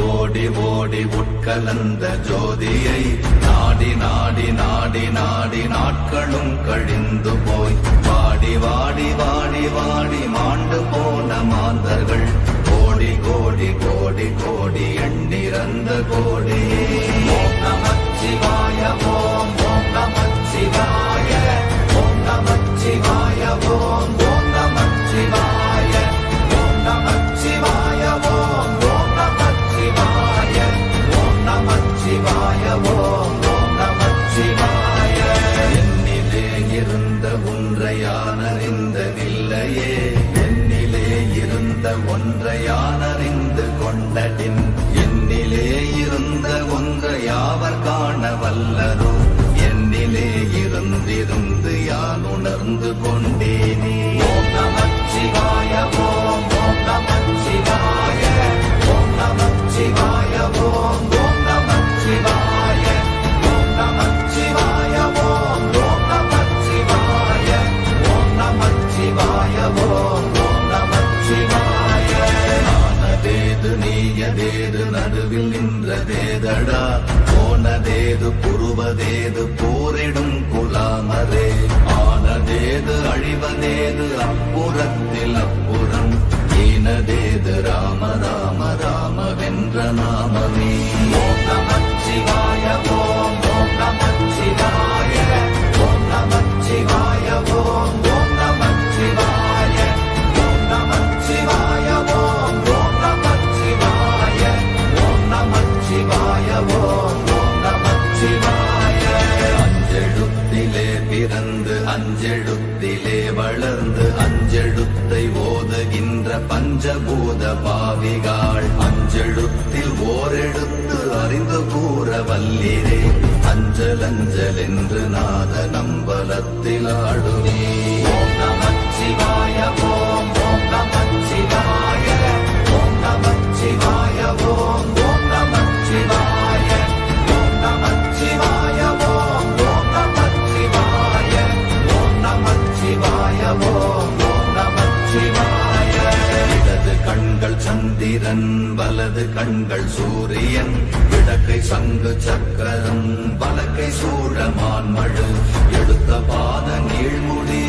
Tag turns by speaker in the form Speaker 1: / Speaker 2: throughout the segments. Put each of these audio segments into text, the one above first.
Speaker 1: ஓடி ஓடி உட்கலந்த ஜோதியை நாடி நாடி நாடி நாடி நாட்களும் கழிந்து போய் வாடி வாடி வாடி வாடி மாண்டு போன மாந்தர்கள் கோடி கோடி கோடி கோடி எண்ணிறந்த கோடி. ஓம் நமச்சிவாய ஓம் ஓம் நமச்சிவாய ஓம் நமச்சிவாய ஓம் ஓம் நமச்சிவாய ஓம் நமச்சிவாய ஓம் ஓம் நமச்சிவாய ஓம் நமச்சிவாய ஓம் ஓம் நமச்சிவாய. என்னிலே இருந்த ஒன்றை யான் அறிந்ததில்லையே, என்னிலே இருந்த ஒன்றை யான் அறிந்து கொண்டடின், என்னிலே இருந்த ஒன்றை யாவர் காண வல்லரோ, என்னிலே இருந்திருந்து யான் உணர்ந்து கொண்டேனே. ஓம் நமச்சிவாய ஓம் ஓம் நமச்சிவாய ஓம் நமச்சிவாய ஓம் ஓம் நமச்சிவாய ஓம் நமச்சிவாய ஓம் ஓம் நமச்சிவாய ஓம் நமச்சிவாய ஓம் ஓம் நமச்சிவாய. ஆனதேது நீயதேது நடுவில் நின்றதேதடா, போனதேது புருவதேது போரிடும் குலாமரே, ஆனதேது அழிவதேது அப்புறத்தில் அப்புறம், ஈனதேது ராம ராம ராம வென்ற நாமமே. ஓம் நமச்சிவாய ஓம் ஓம் நமச்சிவாய ஓம் நமச்சிவாய ஓம் ஓம் நமச்சிவாய ஓம் நமச்சிவாய ஓம் ஓம் நமச்சிவாய ஓம் நமச்சிவாய ஓம் ஓம் நமச்சிவாய. அஞ்செழுத்திலே பிறந்து அஞ்செழுத்திலே வளர்ந்து அஞ்செழுத்தை ஓதுகின்ற பஞ்சபூத பாவிகாள், அஞ்செழுத்தில் ஓரெழுத்து அறிந்து கூற வல்லிரே, அஞ்சல் அஞ்சல் என்று நாத நம்பலத்தில் ஆடுவே. ஓம் நமச்சிவாய ஓம் ஓம் நமச்சிவாய ஓம் நமச்சிவாய ஓம் ஓம் நமச்சிவாய ஓம் நமச்சிவாய ஓம் ஓம் நமச்சிவாய ஓம் நமச்சிவாய ஓம் ஓம் நமச்சிவாய. இடது கண்கள் சந்திரன் வலது கண்கள் சூரியன், இடக்கை சங்கு சக்கரம் வலக்கை சூழமான்மழு, எடுத்த பாத நீழ்முடி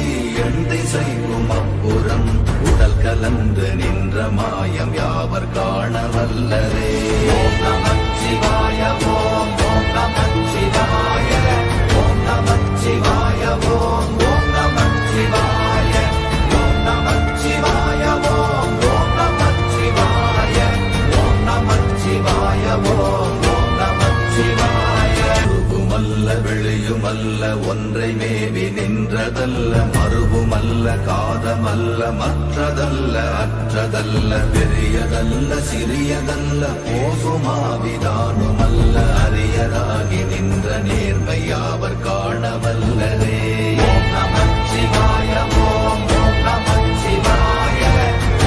Speaker 1: எண் திசைக்கும் அப்புறம், உடல் கலந்து நின்ற மாயம் யாவர் காண வல்லரே. ஓம் நமச்சிவாய ஓம் ஓம் நமச்சிவாய ஓம் நமச்சிவாய ஓம் ஓம் நமச்சிவாய ஓம் நமச்சிவாய ஓம் ஓம் நமச்சிவாய ஓம் நமச்சிவாய ஓம் ஓம் நமச்சிவாய. உருவுமல்ல வெளியுமல்ல ஒன்றை மேவி நின்றதல்ல, மறுவுமல்ல காதமல்ல மற்றதல்ல அற்றதல்ல, பெரியதல்ல சிறியதல்ல போகுமாவிதானுமல்ல, அரியராகி நின்ற நேர்மை யாவர் காண வல்லரே. ஓம் நமச்சிவாய ஓம் ஓம் நமச்சிவாய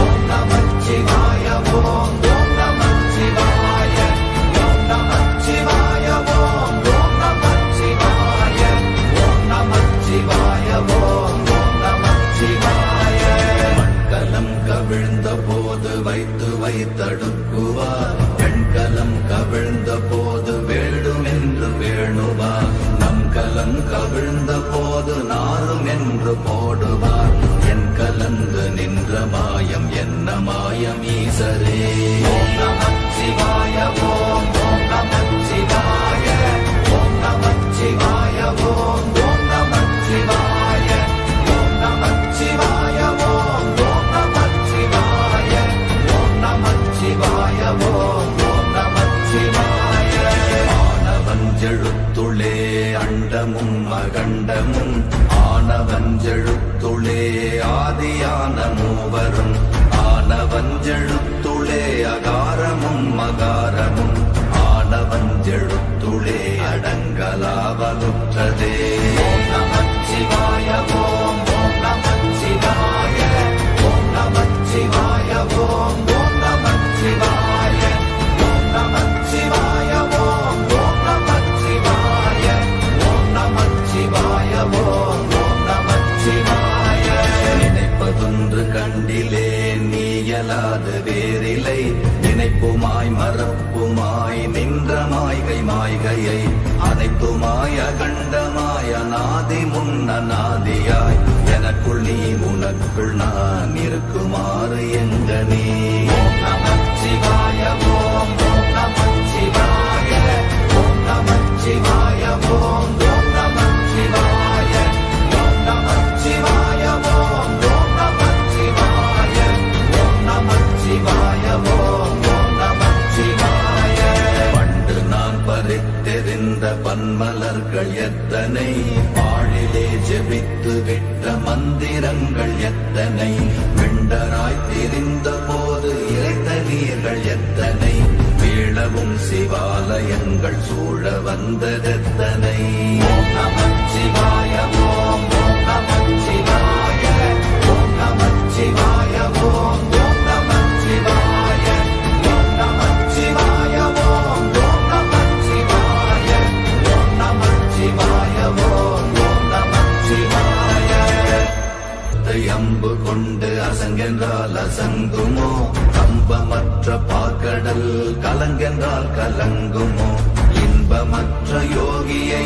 Speaker 1: ஓம் நமச்சிவாய ஓம் ஓம் நமச்சிவாய ஓம் நமச்சிவாய ஓம் ஓம் நமச்சிவாய ஓம் நமச்சிவாய ஓம் ஓம் நமச்சிவாய. மண்கலம் கவிழ்ந்த போது வைத்து வைத்தடுக்குவார், பெண்கலம் கவிழ்ந்த போது வேடும் என்று வேணுவார், நம் கலம் கவிழ்ந்த போது நாரும் என்று போடுவார், என் கலந்து நின்ற மாயம் என்ன மாயம் ஈசரே. ஓம் நமச்சிவாய ஓம் ஓம் நமச்சிவாய ஓம் நமச்சிவாய ஓம் ஓம் நமச்சிவாய ஓம் நமச்சிவாய ஓம் ஓம் நமச்சிவாய ஓம் நமச்சிவாய ஓம் ஓம் நமச்சிவாய. ஆனவஞ்செழுத்துளே அண்டமும் அகண்டமும், ஆனவஞ்செழுத்துளே ஆதியான மூவரும், ஆனவஞ்செழுத்துளே அகாரமும் மகாரமும், ஆனவஞ்செழுத்துளே அடங்கலாவலுற்றதே. ஓம் நமச்சிவாய ஓம் ஓம் நமச்சிவாய ஓம் நமச்சிவாய ஓம் ஓம் நமச்சிவாய ஓம் நமச்சிவாய ஓம் ஓம் நமச்சிவாய ஓம் நமச்சிவாய ஓம் ஓம் நமச்சிவாய. நினைப்பதொன்று கண்டிலே நீயலாது வேறில்லை, நினைப்புமாய் மறப்ப மாய்கையை அனைத்துமாய கண்டமாய நாதி முன்னாதியாய் எனக்குள் நீ உனக்குள் நான் இருக்குமாறு எங்கனே. ஓம் நமச்சிவாய ஓம் ஓம் நமச்சிவாய ஓம் நமச்சிவாய ஓம் ஓம் நமச்சிவாய ஓம் நமச்சிவாய ஓம் ஓம் நமச்சிவாய ஓம் நமச்சிவாய ஓம் ஓம் நமச்சிவாய. பண்டு நான் பறித்தெறிந்த பன்மலர்கள் எத்தனை, பாழிலே ஜெபித்து விட்ட மந்திரங்கள் எத்தனை, வெண்டராய் திரிந்த போது இறைத்த நீர்கள் எத்தனை, வீழவும் சிவாலயங்கள் சூழ வந்ததெத்தனை. ஓம் நமச்சிவாய ஓம் ஓம் நமச்சிவாய ஓம் நமச்சிவாய ஓம் ஓம் நமச்சிவாய ஓம் நமச்சிவாய ஓம் ஓம் நமச்சிவாய ஓம் நமச்சிவாய ஓம் ஓம் நமச்சிவாய. அம்பு கொண்டு அசங்கென்றால் அசங்குமோ, கம்பமற்ற பாக்கடல் கலங்கென்றால் கலங்குமோ, இன்பமற்ற யோகியை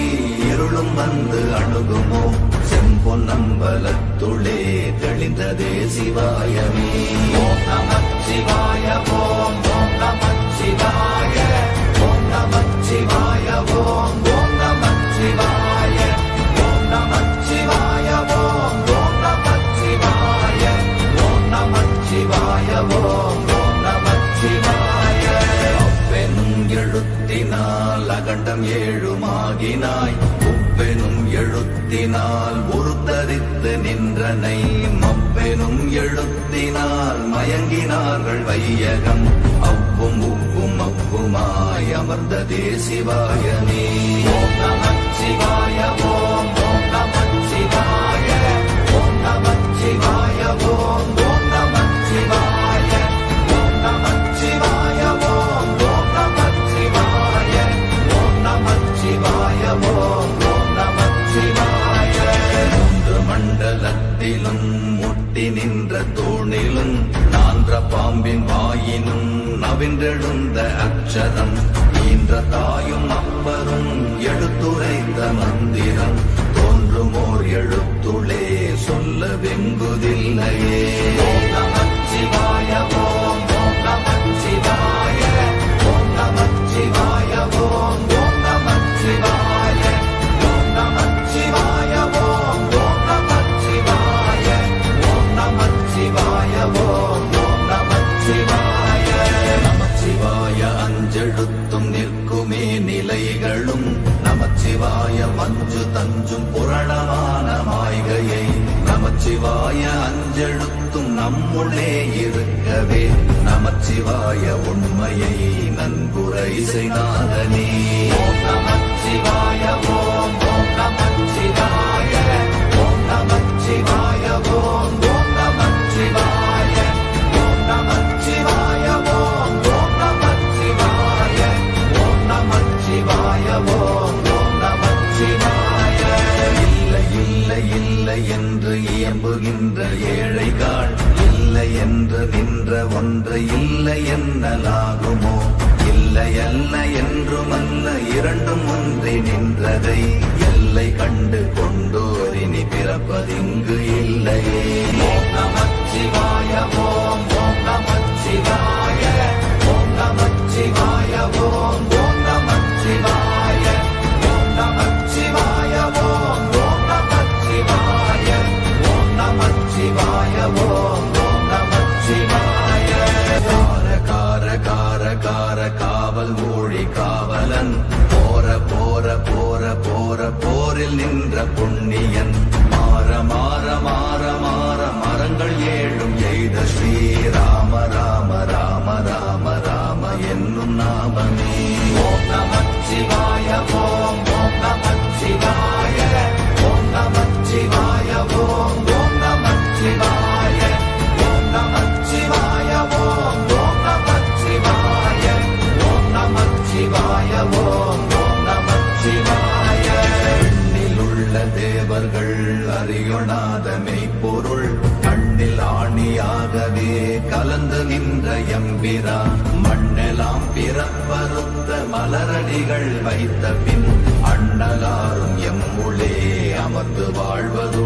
Speaker 1: இருளும் வந்து அணுகுமோ, செம்பொன்னம்பலத்துளே தெளிந்ததே சிவாயமே. ஓம் நமச்சிவாய ஓம் ஓம் நமச்சிவாய ஓம் நமச்சிவாய ஓம் ஓம் நமச்சிவாய ஓம் நமச்சிவாய ஓம் ஓம் நமச்சிவாய ஓம் நமச்சிவாய ஓம் ஓம் நமச்சிவாய. அப்பெனும் எழுத்தினால் அகண்டம் ஏழுமாகினாய், உப்பெனும் எழுத்தினால் உருத்தரித்து நின்றனை, மப்பெனும் எழுத்தினால் மயங்கினார்கள் வையகம், அவ்வும் உவ்வும் அவ்வுமாய் அமர்ந்ததே சிவாயமே. ஓம் நமச்சிவாய ஓம் ஓம் நமச்சிவாய ஓம் நமச்சிவாய ஓம் ஓம் நமச்சிவாய ஓம் நமச்சிவாய ஓம் ஓம் நமச்சிவாய ஓம் நமச்சிவாய ஓம் ஓம் நமச்சிவாய. மூன்று மண்டலத்திலும் முட்டி நின்ற தூணிலும் நான்ற பாம்பின் வாயினும் நவின்றெழுந்த அக்ஷரம், ஈன்ற தாயும் அப்பரும் எடுத்துரைத்த மந்திரம், தோன்றுமோர் எழுத்துளே சொல்ல வெங்குதில்லையே. ஓம் நமச்சிவாய ஓம் ஓம் நமச்சிவாய ஓம் நமச்சிவாய ஓம் ஓம் நமச்சிவாய ஓம் நமச்சிவாய ஓம் ஓம் நமச்சிவாய ஓம் நமச்சிவாய ஓம் ஓம் நமச்சிவாய. நமச்சிவாய அஞ்செழுத்தும் நிற்குமே நிலைகளும், நமச்சிவாய மஞ்சு தஞ்சும் புரணமான மாய்கையை, நமச்சிவாய அஞ்செழுத்தும் நம்முள்ளே இருக்கவே, நமச்சிவாய உண்மையை நன்குரை செய்தாதனே. ஓம் நமச்சிவாய ஓம் ஓம் நமச்சிவாய ஓம் நமச்சிவாய ஓம் ஓம் நமச்சிவாய ஓம் நமச்சிவாய ஓம் ஓம் நமச்சிவாய ஓம் நமச்சிவாய ஓம் ஓம் நமச்சிவாய. இல்லை இல்லை இல்லை என்று இயம்புகின்ற ஏழைகள், இல்லை என்று நின்ற ஒன்று இல்லை என்னலாகுமோ, இல்லை அல்ல என்றுமல்ல இரண்டும் ஒன்றி நின்றதை, எல்லை கண்டு கொண்டோரினி பிறப்பதிங்கு இல்லையே. ஓம் நமச்சிவாய ஓம் ஓம் நமச்சிவாய ஓம் நமச்சிவாய ஓம் ஓம் நமச்சிவாய ஓம் நமச்சிவாய ஓம் ஓம் நமச்சிவாய ஓம் நமச்சிவாய ஓம் ஓம் நமச்சிவாய. கார கார கார கார காவல் மொழி காவலன், போர போர போர போர போரில் நின்ற புண்ணியன், மாற மாற மாற மாற மரங்கள் ஏழும் எய்த ஸ்ரீராம ராம ராம ராம ராம என்னும் நாமமே. ஓம் நமச்சிவாய ஓம் ஓம் நமச்சிவாய ஓம் நமச்சிவாய ஓம் ஓம் நமச்சிவாய ஓம் நமச்சிவாய ஓம் ஓம் நமச்சிவாய ஓம் நமச்சிவாய ஓம் ஓம் நமச்சிவாய. எண்ணிலுள்ள தேவர்கள் அறியொணாத மெய்ப்பொருள் கண் மண்ணில் ஆணியாகவே கலந்து நின்ற எம்பிரா மண்ணெல்லாம் பிறப்பறுத்த மலரடிகள் வைத்த பின் அண்ணலாரும் எம்முளே அமர்ந்து வாழ்வதோ